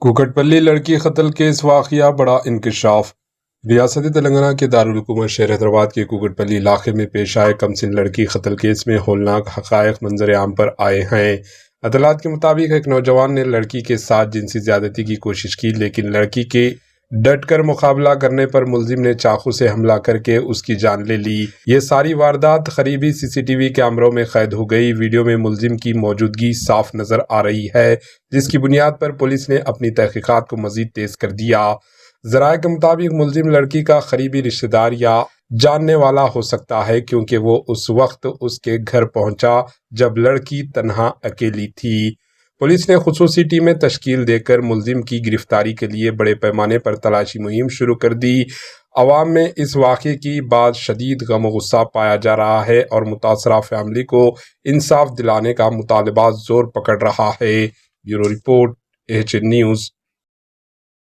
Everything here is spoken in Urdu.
کوکٹپلی لڑکی قتل کیس واقعہ بڑا انکشاف۔ ریاست تلنگانہ کے دارالحکومت شہر حیدرآباد کے کوکٹپلی علاقے میں پیش آئے کمسن لڑکی قتل کیس میں ہولناک حقائق منظر عام پر آئے ہیں۔ اطلاعات کے مطابق ایک نوجوان نے لڑکی کے ساتھ جنسی زیادتی کی کوشش کی، لیکن لڑکی کے ڈٹ کر مقابلہ کرنے پر ملزم نے چاقو سے حملہ کر کے اس کی جان لے لی۔ یہ ساری واردات قریبی سی سی ٹی وی کیمروں میں قید ہو گئی۔ ویڈیو میں ملزم کی موجودگی صاف نظر آ رہی ہے، جس کی بنیاد پر پولیس نے اپنی تحقیقات کو مزید تیز کر دیا۔ ذرائع کے مطابق ملزم لڑکی کا قریبی رشتہ دار یا جاننے والا ہو سکتا ہے، کیونکہ وہ اس وقت اس کے گھر پہنچا جب لڑکی تنہا اکیلی تھی۔ پولیس نے خصوصی ٹیمیں تشکیل دے کر ملزم کی گرفتاری کے لیے بڑے پیمانے پر تلاشی مہم شروع کر دی۔ عوام میں اس واقعے کی بعد شدید غم و غصہ پایا جا رہا ہے اور متاثرہ فیملی کو انصاف دلانے کا مطالبہ زور پکڑ رہا ہے۔ Bureau report, AHN news.